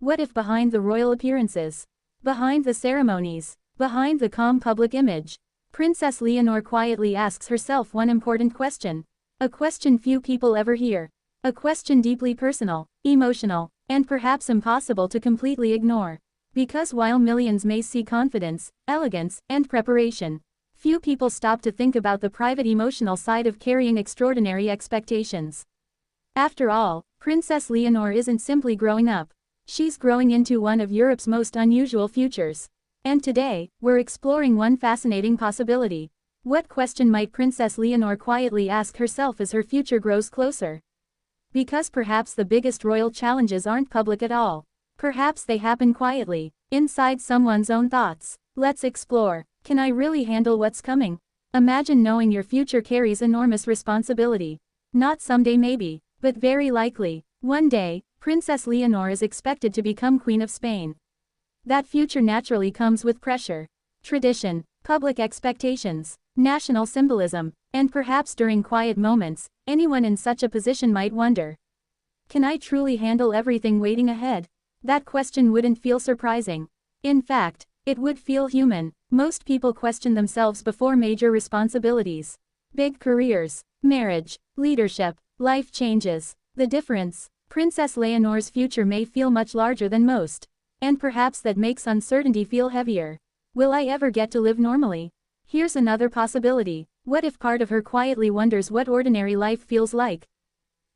What if behind the royal appearances, behind the ceremonies, behind the calm public image, Princess Leonor quietly asks herself one important question. A question few people ever hear. A question deeply personal, emotional, and perhaps impossible to completely ignore. Because while millions may see confidence, elegance, and preparation, few people stop to think about the private emotional side of carrying extraordinary expectations. After all, Princess Leonor isn't simply growing up. She's growing into one of Europe's most unusual futures. And today, we're exploring one fascinating possibility. What question might Princess Leonor quietly ask herself as her future grows closer? Because perhaps the biggest royal challenges aren't public at all. Perhaps they happen quietly, inside someone's own thoughts. Let's explore. Can I really handle what's coming? Imagine knowing your future carries enormous responsibility. Not someday maybe, but very likely. One day, Princess Leonor is expected to become Queen of Spain. That future naturally comes with pressure, tradition, public expectations, national symbolism, and perhaps during quiet moments, anyone in such a position might wonder, can I truly handle everything waiting ahead? That question wouldn't feel surprising. In fact, it would feel human. Most people question themselves before major responsibilities. Big careers, marriage, leadership, life changes. The difference, Princess Leonor's future may feel much larger than most. And perhaps that makes uncertainty feel heavier. Will I ever get to live normally? Here's another possibility. What if part of her quietly wonders what ordinary life feels like?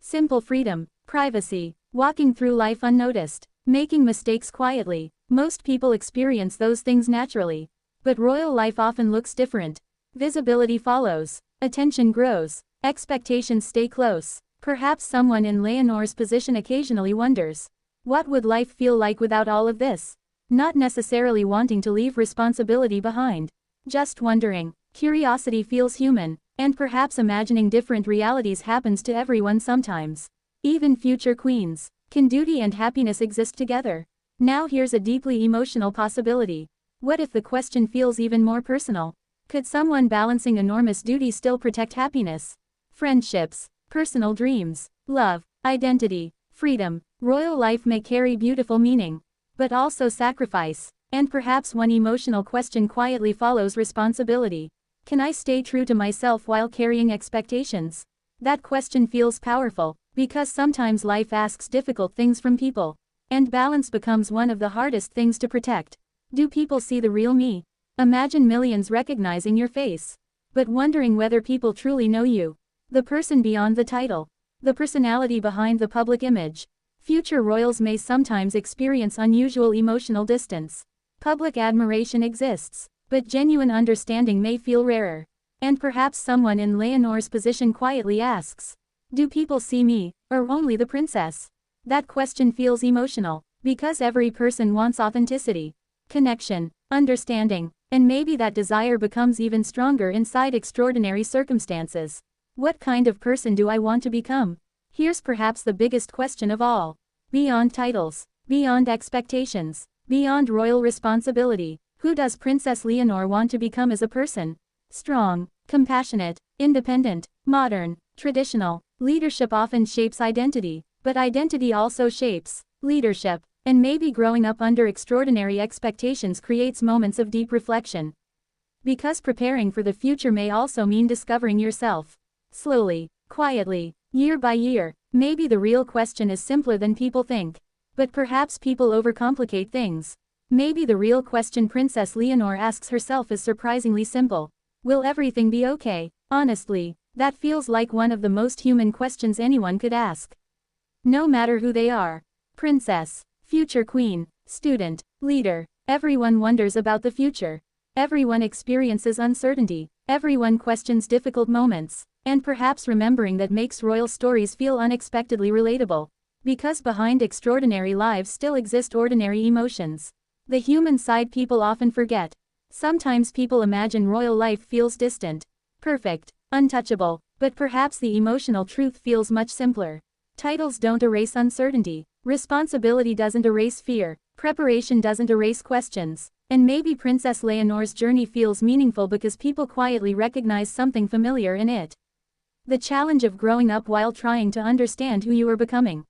Simple freedom, privacy, walking through life unnoticed, making mistakes quietly. Most people experience those things naturally. But royal life often looks different. Visibility follows, attention grows, expectations stay close. Perhaps someone in Leonor's position occasionally wonders, what would life feel like without all of this? Not necessarily wanting to leave responsibility behind. Just wondering. Curiosity feels human, and perhaps imagining different realities happens to everyone sometimes. Even future queens. Can duty and happiness exist together? Now here's a deeply emotional possibility. What if the question feels even more personal? Could someone balancing enormous duty still protect happiness? Friendships, personal dreams, love, identity, freedom. Royal life may carry beautiful meaning, but also sacrifice. And perhaps one emotional question quietly follows responsibility. Can I stay true to myself while carrying expectations? That question feels powerful, because sometimes life asks difficult things from people. And balance becomes one of the hardest things to protect. Do people see the real me? Imagine millions recognizing your face, but wondering whether people truly know you. The person beyond the title. The personality behind the public image. Future royals may sometimes experience unusual emotional distance. Public admiration exists, but genuine understanding may feel rarer. And perhaps someone in Leonor's position quietly asks, do people see me, or only the princess? That question feels emotional, because every person wants authenticity, connection, understanding, and maybe that desire becomes even stronger inside extraordinary circumstances. What kind of person do I want to become? Here's perhaps the biggest question of all. Beyond titles, beyond expectations, beyond royal responsibility, who does Princess Leonor want to become as a person? Strong, compassionate, independent, modern, traditional. Leadership often shapes identity, but identity also shapes leadership. And maybe growing up under extraordinary expectations creates moments of deep reflection. Because preparing for the future may also mean discovering yourself. Slowly, quietly, year by year. Maybe the real question is simpler than people think. But perhaps people overcomplicate things. Maybe the real question Princess Leonor asks herself is surprisingly simple. Will everything be okay? Honestly, that feels like one of the most human questions anyone could ask. No matter who they are. Princess, future queen, student, leader. Everyone wonders about the future. Everyone experiences uncertainty. Everyone questions difficult moments. And perhaps remembering that makes royal stories feel unexpectedly relatable. Because behind extraordinary lives still exist ordinary emotions. The human side people often forget. Sometimes people imagine royal life feels distant, perfect, untouchable, but perhaps the emotional truth feels much simpler. Titles don't erase uncertainty. Responsibility doesn't erase fear. Preparation doesn't erase questions. And maybe Princess Leonor's journey feels meaningful because people quietly recognize something familiar in it. The challenge of growing up while trying to understand who you are becoming.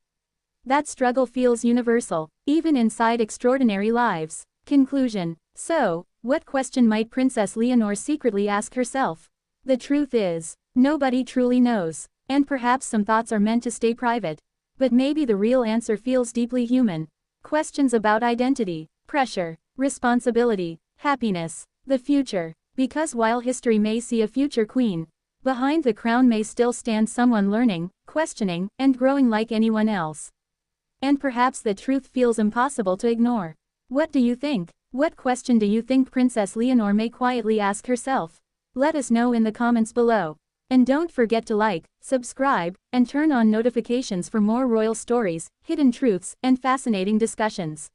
That struggle feels universal, even inside extraordinary lives. Conclusion. So, what question might Princess Leonor secretly ask herself? The truth is, nobody truly knows, and perhaps some thoughts are meant to stay private. But maybe the real answer feels deeply human. Questions about identity, pressure, responsibility, happiness, the future. Because while history may see a future queen, behind the crown may still stand someone learning, questioning, and growing like anyone else. And perhaps the truth feels impossible to ignore. What do you think? What question do you think Princess Leonor may quietly ask herself? Let us know in the comments below. And don't forget to like, subscribe, and turn on notifications for more royal stories, hidden truths, and fascinating discussions.